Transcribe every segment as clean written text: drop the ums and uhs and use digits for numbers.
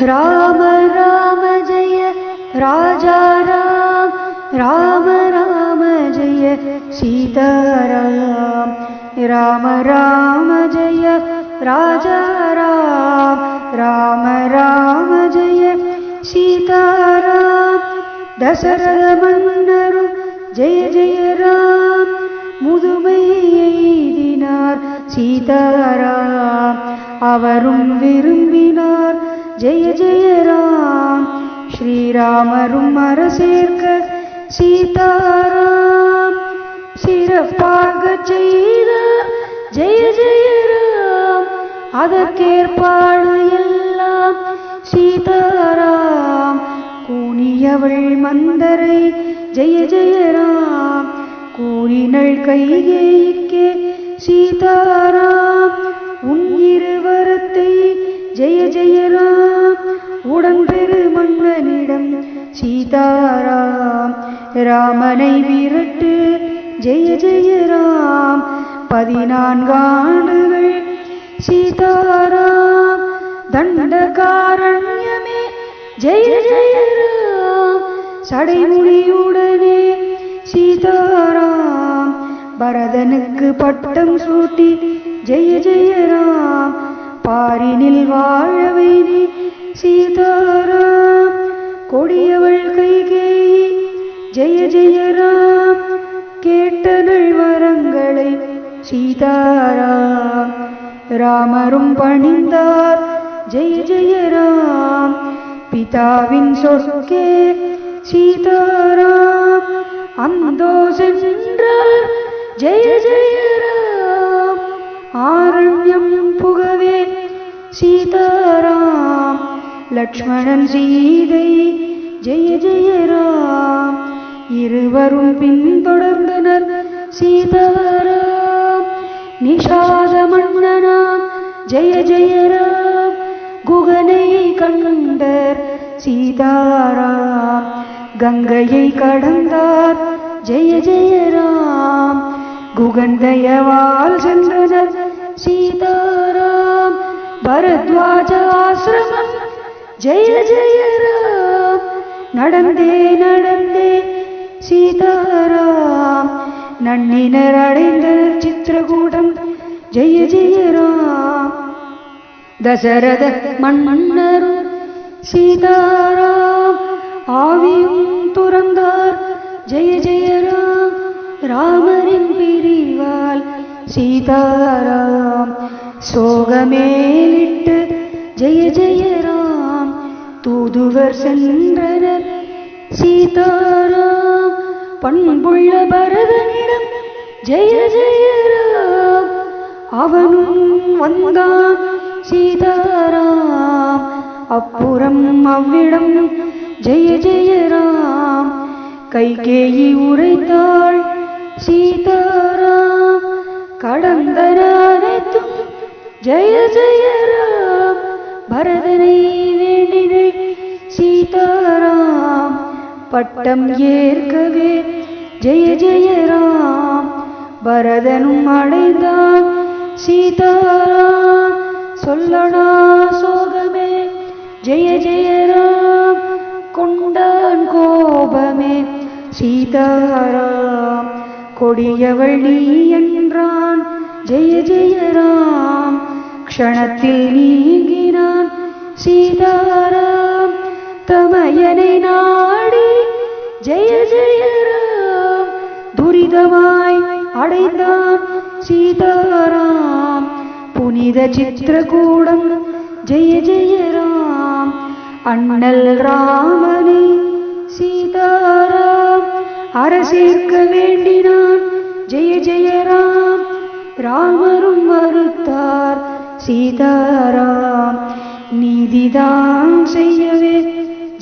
राम राम जय राजा राम, राम राम जय सीताराम, राम राम जय राजा राम, राम राम जय सीताराम. दशरथ मन्नरु जय जय राम, मुदुमै एய்தினார் சீதாராம், அவரும் விரும்பினார் ஜெய ஜெய ராம். ஸ்ரீராமரும் அரசேர்க்க சீதாராம், சிறப்பாக செய்தார் ஜெய ஜெய ராம். அதற்கேற்பாடு எல்லாம் சீதாராம், கூனியவள் மந்தரை ஜெய ஜெய ராம், கூறினள் கைகேயிக்கே சீதாராம். உன் இருவரத்தை ஜெய ஜெய ராம், உடன் பெரு மன்னனிடம் சீதாராம். ராமனை விரட்டு ஜெய ஜெய ராம், 14 ஆண்டுகள் சீதாராம். தண்டகாரண்யமே ஜெய ஜெய ராம், சடைமுடியுடனே சீதாராம். பரதனுக்கு பட்டம் சூட்டி ஜெய ஜெய ராம், பாரினில் வாழவை நீ சீதாராம். கொடியவள் கைகேயி ஜெய ஜெய ராம், கேட்டனள் வரங்களை சீதாராம். ராமரும் பணிந்தார் ஜெய ஜெய ராம், பிதாவின் சொற்கே சீதாராம். அந்தோ சென்றார் ஜெய ஜெய ராம், ஆரண்யம் புகவே சீதாராம். லக்ஷ்மணன் சீதை ஜெய ஜெய ராம், இருவரும் பின்தொடர்ந்தனர் சீதாராம். நிஷாத மன்னனாம் ஜெய ஜெய ராம், குகனை கண்டர் சீதாராம். கங்கையை கடந்தார் ஜெய ஜெய ராம், குகந்தயவால் சென்றனர் சீதாராம். பரத்வாஜ ஆசிரமம் ஜெய ஜெய ராம், நடந்தே நடந்தே சீதாராம். நன்னினர் அடைந்தனர் சித்திரகூடம் ஜெய ஜெய ராம். தசரத மன்னரும் சீதாராம், ஆவியும் துறந்தார் ஜெய ஜெய ராம். ராமரின் பிரிவால் சீதாராம், சோகமேலிட்டு ஜெய ஜெய ராம். தூதுவர் சென்றனர் சீதாராம், பண்புள்ள பரதனிடம் ஜெய ஜெய ராம். அவனும் வந்தான் சீதாராம், அப்புறம் அவ்விடம் ஜெய ஜெய ராம். கைகேயி உரைத்தாள் சீதாராம், கடந்தன அனைத்தும் ஜெய ஜெய ராம். பரதனை வேண்டினள் சீதாராம், பட்டம் ஏற்கவே ஜெய ஜெய ராம். பரதனும் அடைந்தான் சீதாராம், சொல்லனா சோகமே ஜெய ஜெய ராம். கொண்டான் கோபமே சீதாராம், கொடியவள் நீ என்றான் ஜெய ஜெய ராம். க்ஷணத்தில் நீங்கினான் சீதாராம், தமையனை நாடி ஜெய ஜெய ராம். துரிதமாய் அடைந்தான் சீதாராம், புனித சித்திரகூடம் ஜெய ஜெய ராம். அண்ணல் ராமனை சீதாராம், அரசேர்க்க வேண்டினான் ஜெய ஜெய ராம். ராமரும் மறுத்தார் சீதாராம், நீதிதான் செய்யவே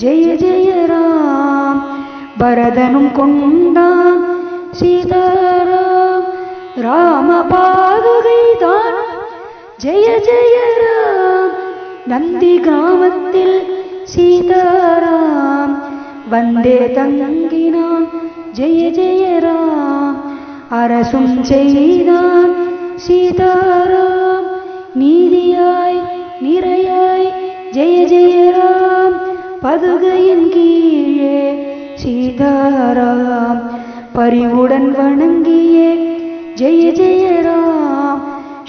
ஜெய ஜெய ராம். பரதனும் கொண்டான் சீதாராம், ராம பாதுகை தான் ஜெய ஜெய ராம். நந்தி கிராமத்தில் சீதாராம், வந்தே தங்கினான் ஜெய ஜெய ராம். அரசும் செய்தான் சீதாராம், நீதியாய் நிறையாய் ஜெய ஜெய ராம். பதுகையின் கீழே சீதாராம் பரிவுடன் வணங்கியே ஜெய ஜெய ராம்.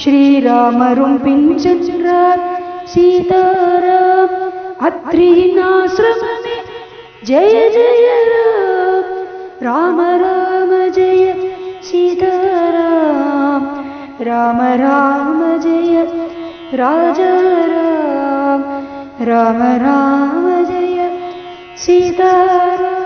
ஸ்ரீராமரும் பின் சென்றார் சீதாராம் அத்ரியின் ஆசிரமமே ஜெய ஜெய ராம். ராம ராம ஜெய சீதாராம் ராம ராம ஜெய ராஜா ராம். ராம ராம ஜெய சீதாராம்.